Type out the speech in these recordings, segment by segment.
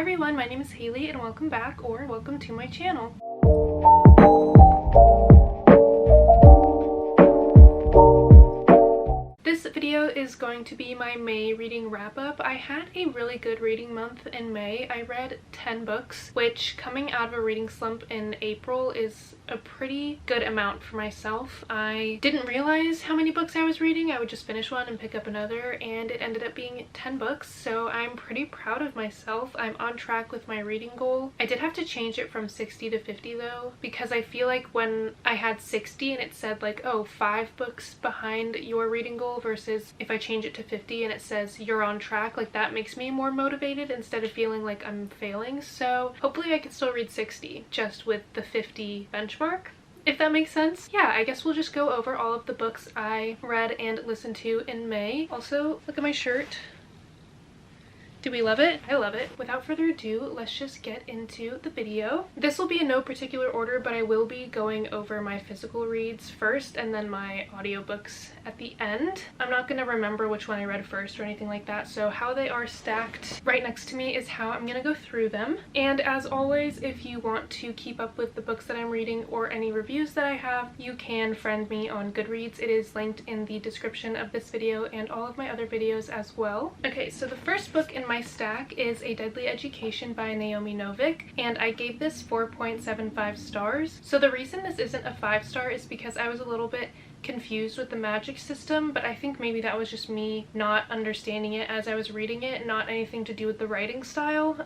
Hi everyone, my name is Haley and welcome back or welcome to my channel. This video is going to be my May reading wrap-up. I had a really good reading month in May. I read 10 books, which coming out of a reading slump in April is a pretty good amount for myself. I didn't realize how many books I was reading. I would just finish one and pick up another, and it ended up being 10 books, so I'm pretty proud of myself. I'm on track with my reading goal. I did have to change it from 60 to 50 though, because I feel like when I had 60 and it said like, oh, 5 books behind your reading goal versus if I change it to 50 and it says you're on track, like that makes me more motivated instead of feeling like I'm failing. So hopefully I can still read 60 just with the 50 benchmark, if that makes sense. Yeah, I guess we'll just go over all of the books I read and listened to in May. Also, look at my shirt. Do we love it? I love it. Without further ado, let's just get into the video. This will be in no particular order, but I will be going over my physical reads first and then my audiobooks at the end. I'm not going to remember which one I read first or anything like that, so how they are stacked right next to me is how I'm going to go through them. And as always, if you want to keep up with the books that I'm reading or any reviews that I have, you can friend me on Goodreads. It is linked in the description of this video and all of my other videos as well. Okay, so the first book in my stack is A Deadly Education by Naomi Novik, and I gave this 4.75 stars. So the reason this isn't a 5-star is because I was a little bit confused with the magic system, but I think maybe that was just me not understanding it as I was reading it, not anything to do with the writing style.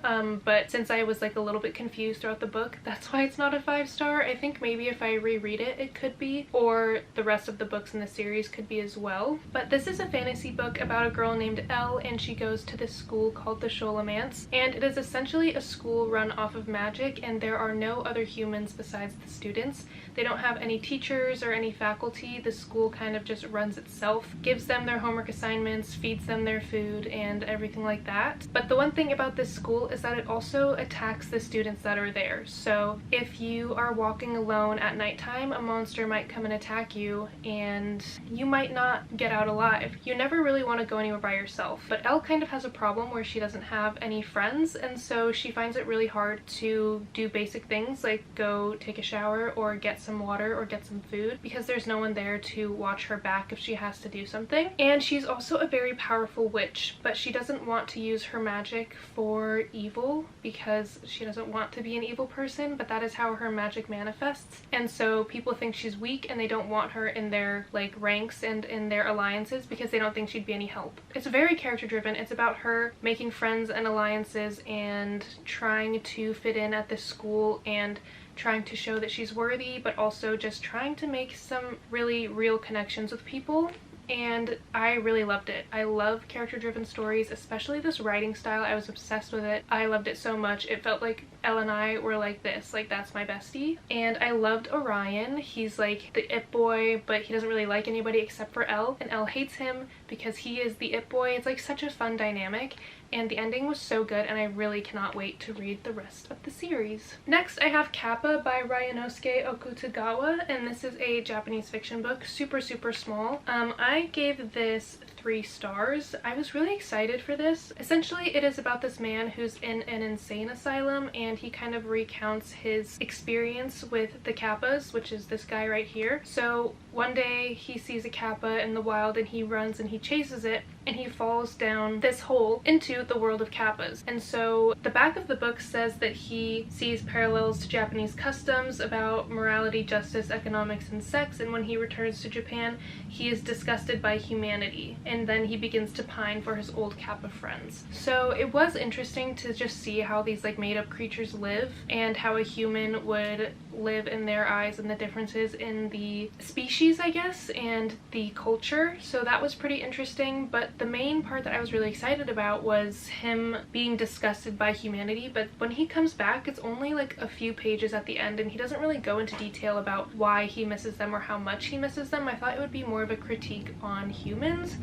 But since I was like a little bit confused throughout the book, that's why it's not a 5-star. I think maybe if I reread it, it could be, or the rest of the books in the series could be as well. But this is a fantasy book about a girl named Elle, and she goes to this school called the Sholomance, and it is essentially a school run off of magic, and there are no other humans besides the students. They don't have any teachers or any faculty. The school kind of just runs itself, gives them their homework assignments, feeds them their food, and everything like that. But the one thing about this school is that it also attacks the students that are there. So if you are walking alone at nighttime, a monster might come and attack you, and you might not get out alive. You never really want to go anywhere by yourself. But Elle kind of has a problem where she doesn't have any friends, and so she finds it really hard to do basic things like go take a shower or get some water or get some food, because there's no one there to watch her back if she has to do something. And she's also a very powerful witch, but she doesn't want to use her magic for evil because she doesn't want to be an evil person, but that is how her magic manifests. And so people think she's weak and they don't want her in their like ranks and in their alliances because they don't think she'd be any help. It's very character driven. It's about her making friends and alliances and trying to fit in at this school and trying to show that she's worthy, but also just trying to make some really real connections with people. And I really loved it. I love character-driven stories, especially this writing style. I was obsessed with it. I loved it so much. It felt like Elle and I were like this, like that's my bestie. And I loved Orion. He's like the it boy, but he doesn't really like anybody except for Elle, and Elle hates him because he is the it boy. It's like such a fun dynamic, and the ending was so good, and I really cannot wait to read the rest of the series. Next, I have Kappa by Ryanosuke Okutagawa, and this is a Japanese fiction book, super small. I gave this 3 stars. I was really excited for this. Essentially, it is about this man who's in an insane asylum, and he kind of recounts his experience with the Kappas, which is this guy right here. So one day he sees a Kappa in the wild and he runs and he chases it, and he falls down this hole into the world of Kappas. And so the back of the book says that he sees parallels to Japanese customs about morality, justice, economics, and sex, and when he returns to Japan, he is disgusted by humanity, and then he begins to pine for his old Kappa friends. So it was interesting to just see how these like made-up creatures live and how a human would live in their eyes, and the differences in the species, I guess, and the culture. So that was pretty interesting. But the main part that I was really excited about was him being disgusted by humanity. But when he comes back, it's only like a few pages at the end, and he doesn't really go into detail about why he misses them or how much he misses them. I thought it would be more of a critique on humans,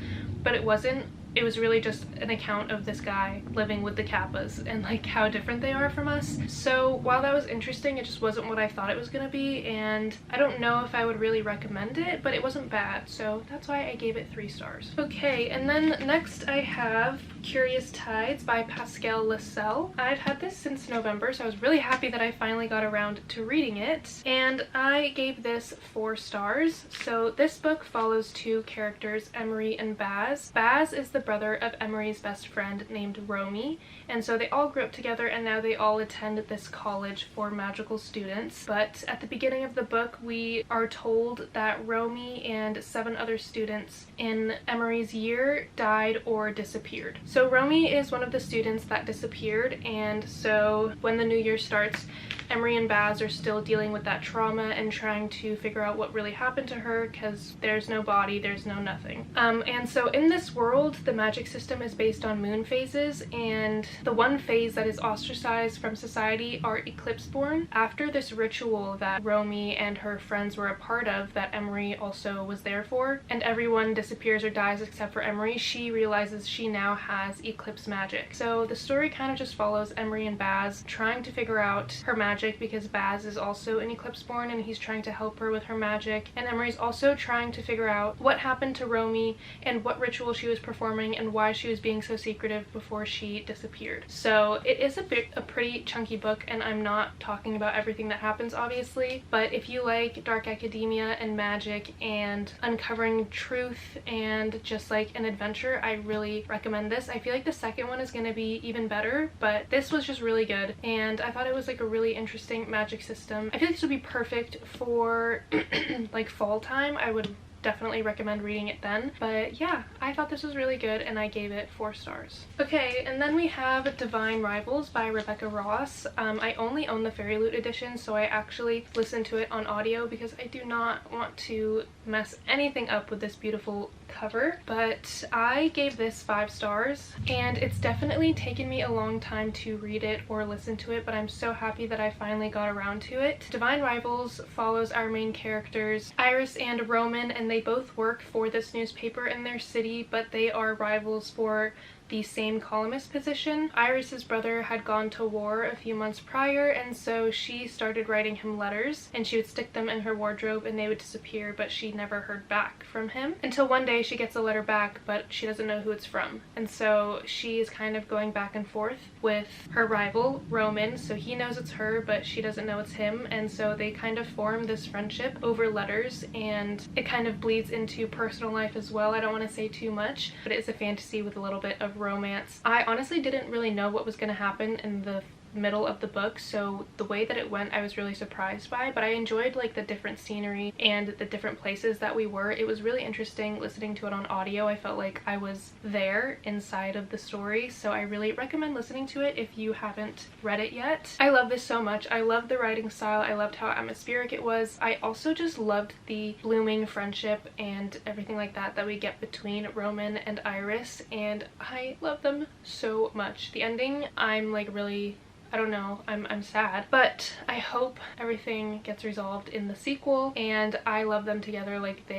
but it wasn't. It was really just an account of this guy living with the Kappas and like how different they are from us. So while that was interesting, it just wasn't what I thought it was gonna be, and I don't know if I would really recommend it, but it wasn't bad, so that's why I gave it 3 stars. Okay, and then next I have Curious Tides by Pascal Lascelles. I've had this since November, so I was really happy that I finally got around to reading it, and I gave this 4 stars. So this book follows 2 characters, Emery and Baz. Baz is the brother of Emery's best friend named Romy, and so they all grew up together and now they all attend this college for magical students. But at the beginning of the book, we are told that Romy and 7 other students in Emery's year died or disappeared. So Romy is one of the students that disappeared, and so when the new year starts, Emery and Baz are still dealing with that trauma and trying to figure out what really happened to her, because there's no body, there's no nothing. And so in this world, the magic system is based on moon phases, and the one phase that is ostracized from society are eclipse-born. After this ritual that Romy and her friends were a part of, that Emery also was there for, and everyone disappears or dies except for Emery, she realizes she now has eclipse magic. So the story kind of just follows Emery and Baz trying to figure out her magic, because Baz is also an eclipse-born and he's trying to help her with her magic, and Emery's also trying to figure out what happened to Romy and what ritual she was performing and why she was being so secretive before she disappeared. So it is a pretty chunky book, and I'm not talking about everything that happens obviously, but if you like dark academia and magic and uncovering truth and just like an adventure, I really recommend this. I feel like the second one is going to be even better, but this was just really good, and I thought it was like a really interesting magic system. I feel like this would be perfect for like fall time. I would definitely recommend reading it then. But yeah, I thought this was really good and I gave it 4 stars. Okay, and then we have Divine Rivals by Rebecca Ross. I only own the Fairy Loot edition, so I actually listened to it on audio because I do not want to mess anything up with this beautiful cover. But I gave this 5 stars, and it's definitely taken me a long time to read it or listen to it, but I'm so happy that I finally got around to it. Divine Rivals follows our main characters, Iris and Roman, and they both work for this newspaper in their city, but they are rivals for the same columnist position. Iris's brother had gone to war a few months prior, and so she started writing him letters, and she would stick them in her wardrobe and they would disappear, but she never heard back from him until one day she gets a letter back, but she doesn't know who it's from. And so she is kind of going back and forth with her rival Roman, so he knows it's her but she doesn't know it's him, and so they kind of form this friendship over letters, and it kind of bleeds into personal life as well. I don't want to say too much, but it's a fantasy with a little bit of romance. I honestly didn't really know what was going to happen in the middle of the book, so the way that it went I was really surprised by, but I enjoyed like the different scenery and the different places that we were. It was really interesting listening to it on audio. I felt like I was there inside of the story, so I really recommend listening to it if you haven't read it yet. I love this so much. I loved the writing style. I loved how atmospheric it was. I also just loved the blooming friendship and everything like that that we get between Roman and Iris, and I love them so much. The ending, I'm like really, I don't know, I'm sad, but I hope everything gets resolved in the sequel, and I love them together. Like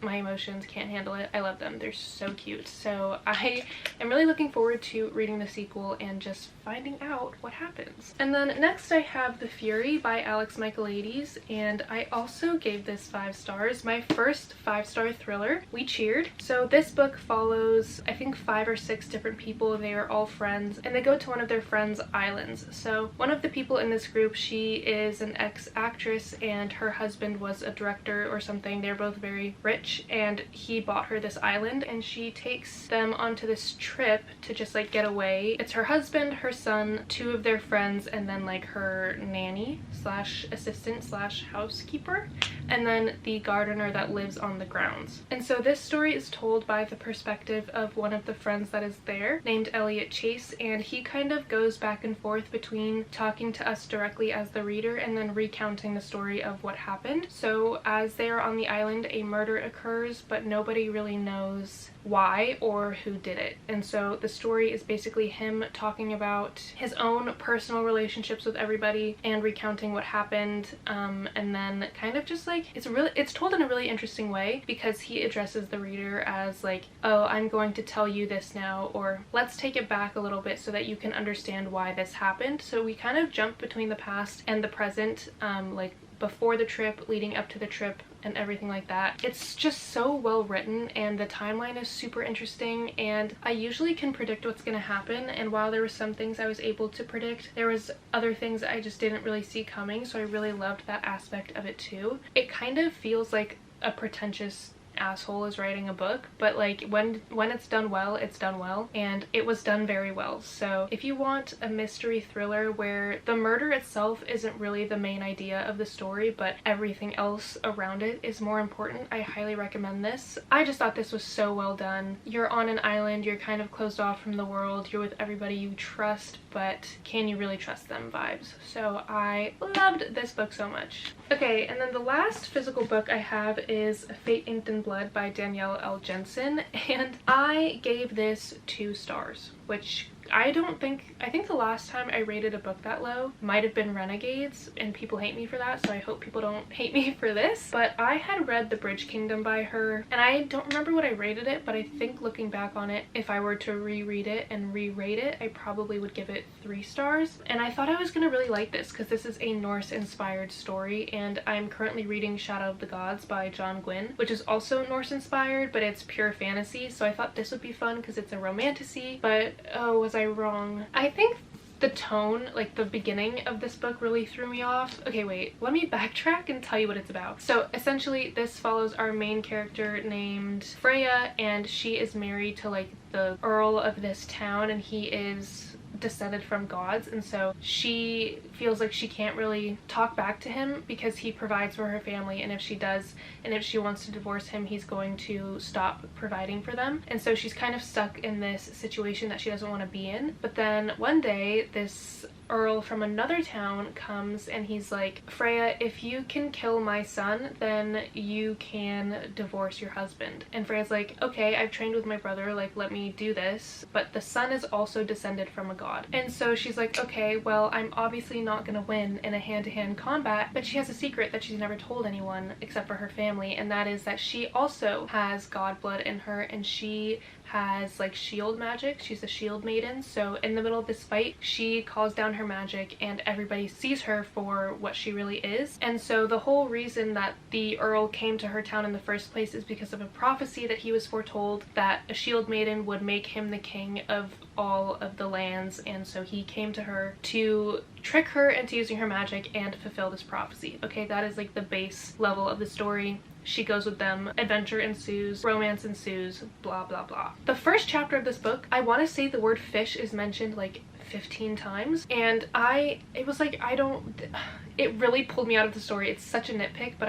my emotions can't handle it. I love them. They're so cute. So I am really looking forward to reading the sequel and just finding out what happens. And then next I have The Fury by Alex Michaelides, and I also gave this 5 stars. My first 5-star thriller. We cheered. So this book follows, I think, 5 or 6 different people. They are all friends, and they go to one of their friends' islands. So one of the people in this group, she is an ex-actress and her husband was a director or something. They're both very rich, and he bought her this island, and she takes them onto this trip to just like get away. It's her husband, her son, 2 of their friends, and then like her nanny slash assistant slash housekeeper, and then the gardener that lives on the grounds. And so this story is told by the perspective of one of the friends that is there, named Elliot Chase, and he kind of goes back and forth between talking to us directly as the reader and then recounting the story of what happened. So as they are on the island, a murder occurs, but nobody really knows why or who did it. And so the story is basically him talking about his own personal relationships with everybody and recounting what happened, and then kind of just like it's told in a really interesting way, because he addresses the reader as like, oh, I'm going to tell you this now, or let's take it back a little bit so that you can understand why this happened. So we kind of jump between the past and the present, like before the trip, leading up to the trip, and everything like that. It's just so well written, and the timeline is super interesting, and I usually can predict what's going to happen, and while there were some things I was able to predict, there was other things I just didn't really see coming, so I really loved that aspect of it too. It kind of feels like a pretentious asshole is writing a book, but like when it's done well, it's done well, and it was done very well. So if you want a mystery thriller where the murder itself isn't really the main idea of the story, but everything else around it is more important, I highly recommend this. I just thought this was so well done. You're on an island, you're kind of closed off from the world, you're with everybody you trust, but can you really trust them vibes. So I loved this book so much. Okay, and then the last physical book I have is Fate Inked in Blood by Danielle L. Jensen, and I gave this 2 stars, which I think the last time I rated a book that low might have been Renegades, and people hate me for that, so I hope people don't hate me for this. But I had read The Bridge Kingdom by her, and I don't remember what I rated it, but I think looking back on it, if I were to reread it and re-rate it, I probably would give it 3 stars. And I thought I was gonna really like this because this is a Norse-inspired story, and I'm currently reading Shadow of the Gods by John Gwynne, which is also Norse-inspired, but it's pure fantasy, so I thought this would be fun because it's a romantasy. But oh, was I wrong? I think the tone, like the beginning of this book, really threw me off. Okay, wait, let me backtrack and tell you what it's about. So essentially this follows our main character named Freya, and she is married to like the earl of this town, and he is descended from gods, and so she feels like she can't really talk back to him because he provides for her family, and if she does, and if she wants to divorce him, he's going to stop providing for them. And so she's kind of stuck in this situation that she doesn't want to be in. But then one day this earl from another town comes, and he's like, Freya, if you can kill my son, then you can divorce your husband. And Freya's like, okay, I've trained with my brother, like let me do this, but the son is also descended from a god. And so she's like, okay, well, I'm obviously not gonna win in a hand-to-hand combat, but she has a secret that she's never told anyone except for her family, and that is that she also has god blood in her, and she has like shield magic. She's a shield maiden, so in the middle of this fight she calls down her magic and everybody sees her for what she really is. And so the whole reason that the earl came to her town in the first place is because of a prophecy that he was foretold that a shield maiden would make him the king of all of the lands, and so he came to her to trick her into using her magic and fulfill this prophecy. Okay, that is like the base level of the story. She goes with them, adventure ensues, romance ensues, blah blah blah. The first chapter of this book, I want to say the word fish is mentioned like 15 times, and it really pulled me out of the story. It's such a nitpick, but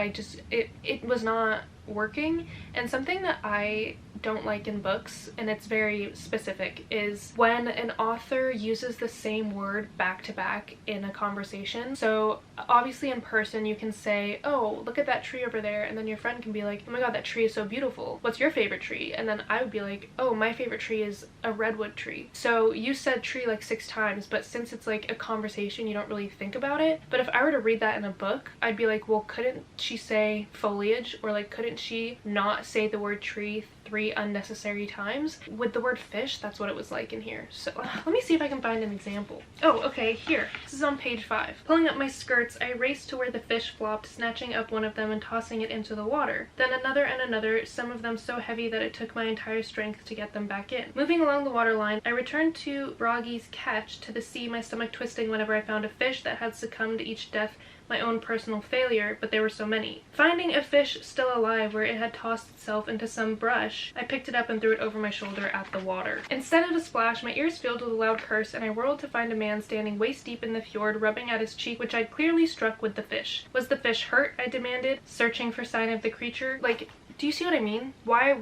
it was not working. And something that I don't like in books, and it's very specific, is when an author uses the same word back to back in a conversation. So obviously in person you can say, oh, look at that tree over there, and then your friend can be like, oh my god, that tree is so beautiful, what's your favorite tree? And then I would be like, oh, my favorite tree is a redwood tree. So you said tree like 6 times, but since it's like a conversation you don't really think about it. But if I were to read that in a book, I'd be like, well, couldn't she say foliage, or like couldn't she not say the word tree 3 unnecessary times? With the word fish, that's what it was like in here. So let me see if I can find an example. Oh, okay, here. This is on page 5. Pulling up my skirts, I raced to where the fish flopped, snatching up one of them and tossing it into the water. Then another and another, some of them so heavy that it took my entire strength to get them back in. Moving along the waterline, I returned to Broggy's catch, to the sea, my stomach twisting whenever I found a fish that had succumbed to each death, my own personal failure, but there were so many. Finding a fish still alive where it had tossed itself into some brush, I picked it up and threw it over my shoulder at the water. Instead of a splash, my ears filled with a loud curse, and I whirled to find a man standing waist deep in the fjord, rubbing at his cheek, which I'd clearly struck with the fish. Was the fish hurt? I demanded, searching for sign of the creature. Like, do you see what I mean? Why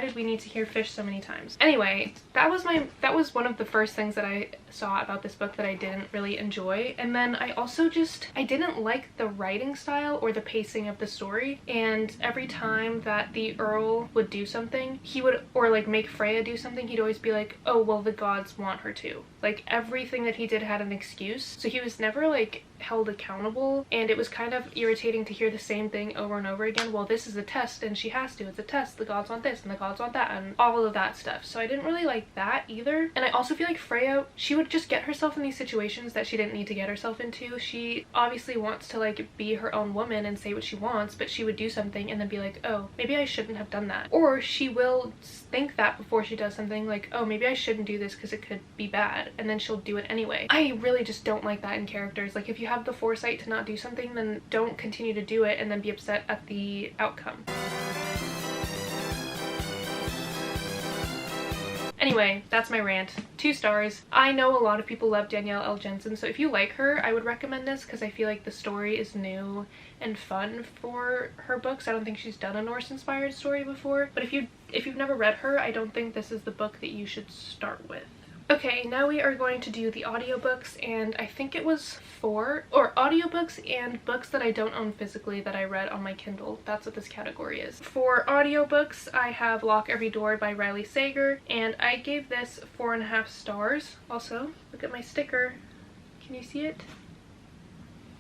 did we need to hear fish so many times? Anyway, that was one of the first things that I saw about this book that I didn't really enjoy. And then I also I didn't like the writing style or the pacing of the story. And every time that the Earl would do something, or like make Freya do something, he'd always be like, oh, well, the gods want her to. Like everything that he did had an excuse, so he was never like held accountable, and it was kind of irritating to hear the same thing over and over again. Well, this is a test and she has to, it's a test, the gods want this and the gods want that, and all of that stuff. So I didn't really like that either. And I also feel like Freya, she would just get herself in these situations that she didn't need to get herself into. She obviously wants to like be her own woman and say what she wants, but she would do something and then be like, oh, maybe I shouldn't have done that. Or she will think that before she does something, like, oh, maybe I shouldn't do this because it could be bad, and then she'll do it anyway. I really just don't like that in characters. Like if you have the foresight to not do something, then don't continue to do it and then be upset at the outcome. Anyway, that's my rant. 2 stars. I know a lot of people love Danielle L. Jensen, so if you like her, I would recommend this because I feel like the story is new and fun for her books. I don't think she's done a Norse-inspired story before, but if you've never read her, I don't think this is the book that you should start with. Okay, now we are going to do the audiobooks, and I think it was 4 audiobooks and books that I don't own physically that I read on my Kindle. That's what this category is. For audiobooks, I have Lock Every Door by Riley Sager, and I gave this 4.5 stars. Also, look at my sticker. Can you see it?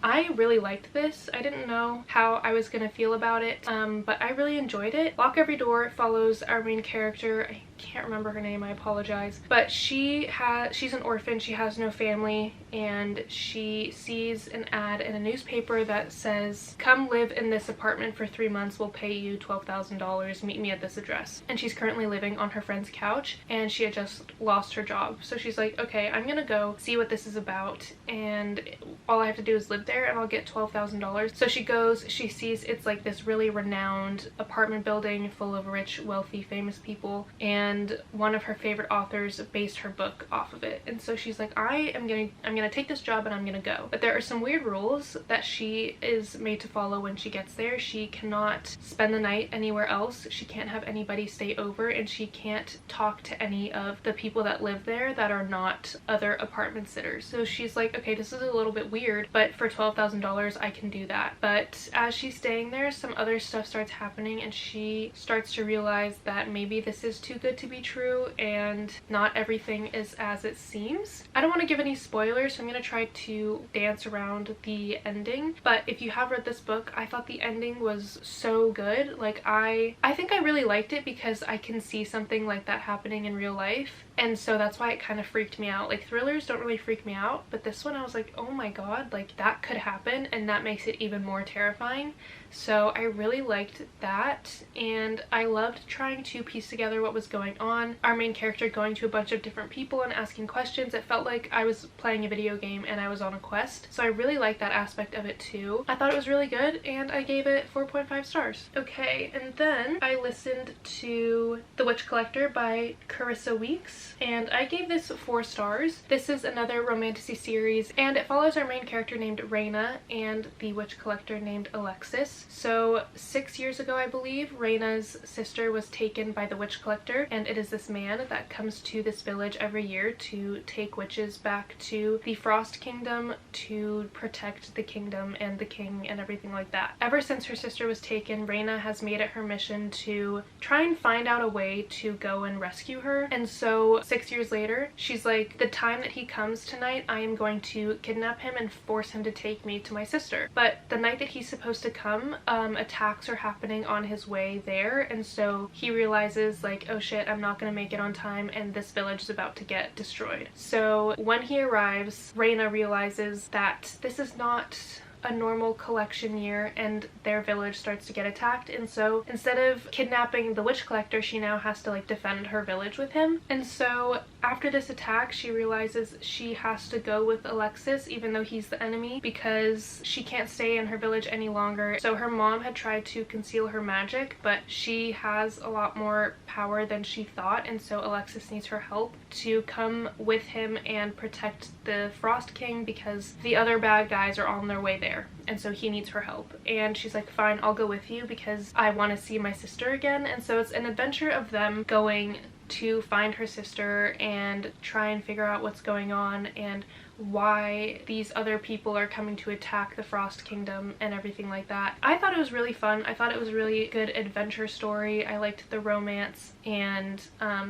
I really liked this. I didn't know how I was gonna feel about it, but I really enjoyed it. Lock Every Door follows our main character. I can't remember her name, I apologize, but she's an orphan, she has no family, and she sees an ad in a newspaper that says, come live in this apartment for 3 months, we'll pay you $12,000, meet me at this address. And she's currently living on her friend's couch, and she had just lost her job, so she's like, okay, I'm gonna go see what this is about, and all I have to do is live there and I'll get $12,000. So she goes, she sees it's like this really renowned apartment building full of rich, wealthy, famous people, and one of her favorite authors based her book off of it. And so she's like, I'm gonna take this job and I'm gonna go. But there are some weird rules that she is made to follow when she gets there. She cannot spend the night anywhere else, she can't have anybody stay over, and she can't talk to any of the people that live there that are not other apartment sitters. So she's like, okay, this is a little bit weird, but for $12,000 I can do that. But as she's staying there, some other stuff starts happening, and she starts to realize that maybe this is too good to be true and not everything is as it seems. I don't want to give any spoilers, so I'm going to try to dance around the ending, but if you have read this book, I thought the ending was so good. Like I think I really liked it because I can see something like that happening in real life, and so that's why it kind of freaked me out. Like thrillers don't really freak me out, but this one I was like, oh my god, like that could happen, and that makes it even more terrifying. So I really liked that, and I loved trying to piece together what was going on. Our main character going to a bunch of different people and asking questions. It felt like I was playing a video game and I was on a quest, so I really liked that aspect of it too. I thought it was really good, and I gave it 4.5 stars. Okay, and then I listened to The Witch Collector by Carissa Weeks, and I gave this 4 stars. This is another romantasy series, and it follows our main character named Raina and the witch collector named Alexis. So 6 years ago, I believe, Raina's sister was taken by the witch collector, and it is this man that comes to this village every year to take witches back to the Frost Kingdom to protect the kingdom and the king and everything like that. Ever since her sister was taken, Raina has made it her mission to try and find out a way to go and rescue her. And so 6 years later, she's like, the time that he comes tonight, I am going to kidnap him and force him to take me to my sister. But the night that he's supposed to come, attacks are happening on his way there, and so he realizes like, oh shit, I'm not gonna make it on time and this village is about to get destroyed. So when he arrives, Raina realizes that this is not a normal collection year and their village starts to get attacked, and so instead of kidnapping the witch collector, she now has to like defend her village with him. And so after this attack, she realizes she has to go with Alexis even though he's the enemy, because she can't stay in her village any longer. So her mom had tried to conceal her magic, but she has a lot more power than she thought, and so Alexis needs her help to come with him and protect the Frost King because the other bad guys are on their way there, and so he needs her help. And she's like, fine, I'll go with you because I want to see my sister again. And so it's an adventure of them going to find her sister and try and figure out what's going on and why these other people are coming to attack the Frost Kingdom and everything like that. I thought it was really fun. I thought it was a really good adventure story. I liked the romance, and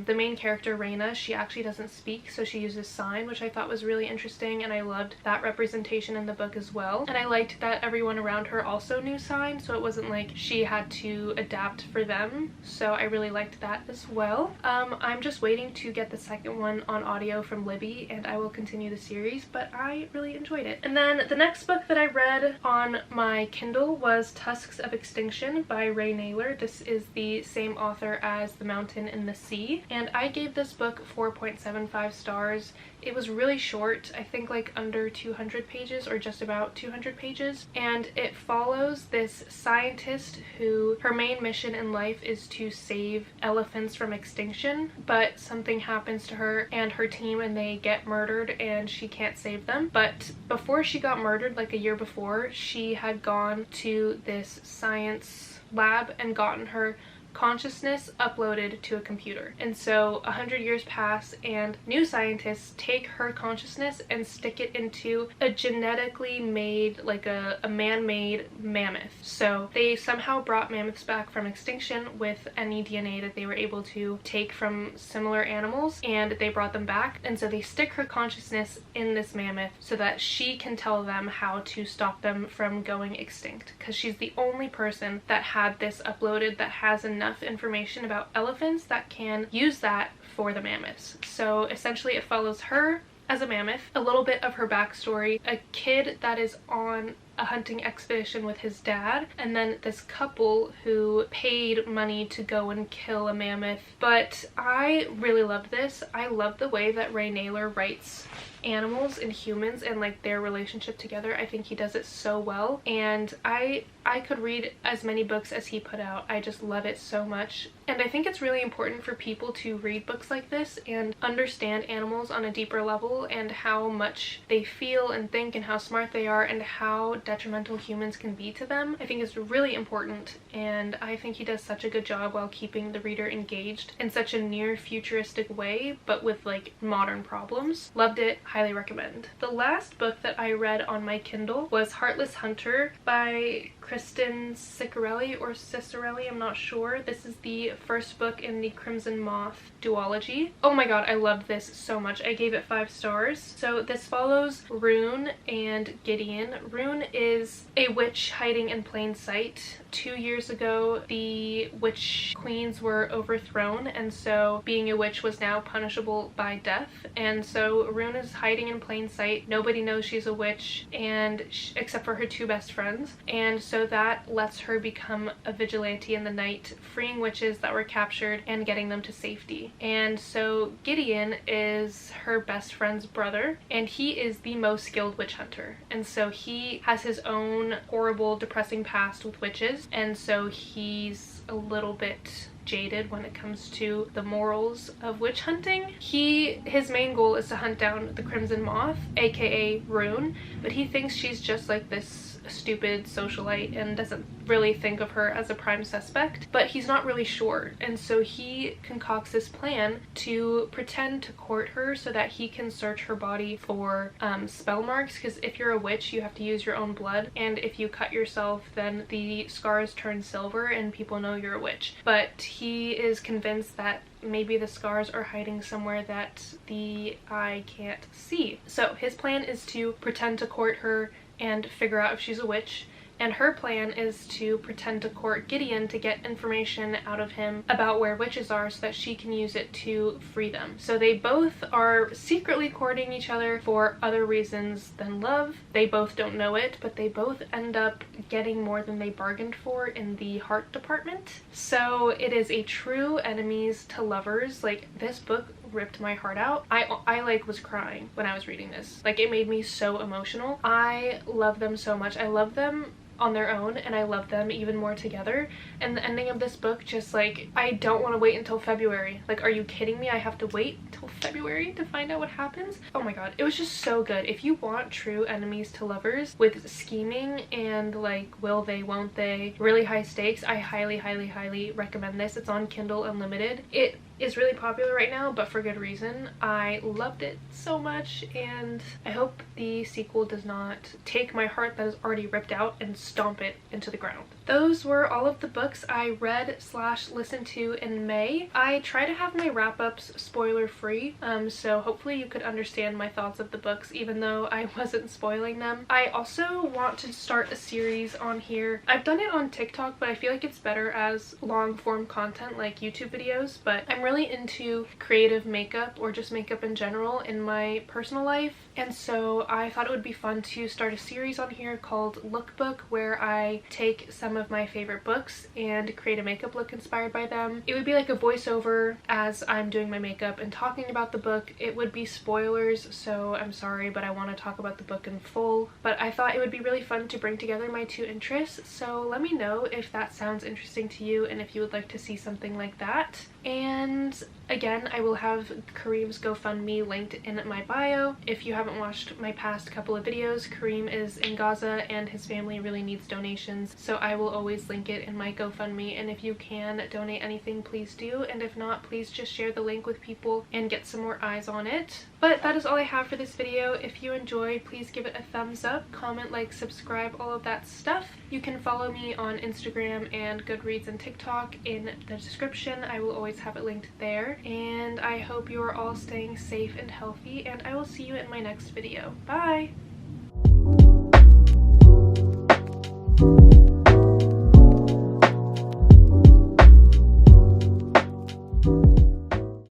the main character, Reyna, she actually doesn't speak, so she uses sign, which I thought was really interesting, and I loved that representation in the book as well. And I liked that everyone around her also knew sign, so it wasn't like she had to adapt for them, so I really liked that as well. I'm just waiting to get the second one on audio from Libby, and I will continue the series, but I really enjoyed it. And then the next book that I read on my Kindle was Tusks of Extinction by Ray Naylor. This is the same author as The Mountain in the Sea, and I gave this book 4.75 stars. It was really short, I think like under 200 pages or just about 200 pages, and it follows this scientist who her main mission in life is to save elephants from extinction, but something happens to her and her team and they get murdered and she can't save them. But before she got murdered, like a year before, she had gone to this science lab and gotten her consciousness uploaded to a computer. And so 100 years pass and new scientists take her consciousness and stick it into a genetically made, like a man-made mammoth. So they somehow brought mammoths back from extinction with any DNA that they were able to take from similar animals, and they brought them back. And so they stick her consciousness in this mammoth so that she can tell them how to stop them from going extinct, because she's the only person that had this uploaded that has enough information about elephants that can use that for the mammoths. So essentially it follows her as a mammoth, a little bit of her backstory, a kid that is on a hunting expedition with his dad, and then this couple who paid money to go and kill a mammoth. But I really loved this. I love the way that Ray Naylor writes animals and humans and like their relationship together. I think he does it so well, and I could read as many books as he put out. I just love it so much, and I think it's really important for people to read books like this and understand animals on a deeper level and how much they feel and think and how smart they are and how detrimental humans can be to them. I think it's really important, and I think he does such a good job while keeping the reader engaged in such a near futuristic way, but with like modern problems. Loved it. Highly recommend. The last book that I read on my Kindle was Heartless Hunter by Kristen Ciccarelli or Cicarelli, I'm not sure. This is the first book in the Crimson Moth duology. Oh my god, I loved this so much. I gave it 5 stars. So this follows Rune and Gideon. Rune is a witch hiding in plain sight. 2 years ago, the witch queens were overthrown, and so being a witch was now punishable by death. And so Rune is hiding in plain sight. Nobody knows she's a witch, and except for her 2 best friends. And so that lets her become a vigilante in the night, freeing witches that were captured and getting them to safety. And so Gideon is her best friend's brother, and he is the most skilled witch hunter. And so he has his own horrible, depressing past with witches, and so he's a little bit jaded when it comes to the morals of witch hunting. His main goal is to hunt down the Crimson Moth, aka Rune, but he thinks she's just like this stupid socialite and doesn't really think of her as a prime suspect, but he's not really sure. And so he concocts this plan to pretend to court her so that he can search her body for spell marks, because if you're a witch you have to use your own blood, and if you cut yourself then the scars turn silver and people know you're a witch. But he is convinced that maybe the scars are hiding somewhere that the eye can't see. So his plan is to pretend to court her and figure out if she's a witch, and her plan is to pretend to court Gideon to get information out of him about where witches are so that she can use it to free them. So they both are secretly courting each other for other reasons than love. They both don't know it, but they both end up getting more than they bargained for in the heart department. So it is a true enemies to lovers. Like, this book ripped my heart out. I like was crying when I was reading this. Like, it made me so emotional. I love them so much. I love them on their own, and I love them even more together. And the ending of this book, just like, I don't want to wait until February. Like, are you kidding me? I have to wait till February to find out what happens? Oh my god, it was just so good. If you want true enemies to lovers with scheming and like will they, won't they, really high stakes, I highly recommend this. It's on Kindle Unlimited. It is really popular right now, but for good reason. I loved it so much, and I hope the sequel does not take my heart that is already ripped out and stomp it into the ground. Those were all of the books I read / listened to in May. I try to have my wrap-ups spoiler free, so hopefully you could understand my thoughts of the books even though I wasn't spoiling them. I also want to start a series on here. I've done it on TikTok, but I feel like it's better as long form content like YouTube videos, but I'm really into creative makeup or just makeup in general in my personal life, and so I thought it would be fun to start a series on here called Lookbook, where I take some of my favorite books and create a makeup look inspired by them. It would be like a voiceover as I'm doing my makeup and talking about the book. It would be spoilers, so I'm sorry, but I want to talk about the book in full. But I thought it would be really fun to bring together my two interests, so let me know if that sounds interesting to you and if you would like to see something like that. And again, I will have Kareem's GoFundMe linked in my bio. If you haven't watched my past couple of videos, Kareem is in Gaza and his family really needs donations, so I will always link it in my GoFundMe, and if you can donate anything, please do, and if not, please just share the link with people and get some more eyes on it. But that is all I have for this video. If you enjoyed, please give it a thumbs up, comment, like, subscribe, all of that stuff. You can follow me on Instagram and Goodreads and TikTok in the description. I will always have it linked there, and I hope you are all staying safe and healthy, and I will see you in my next video. Bye!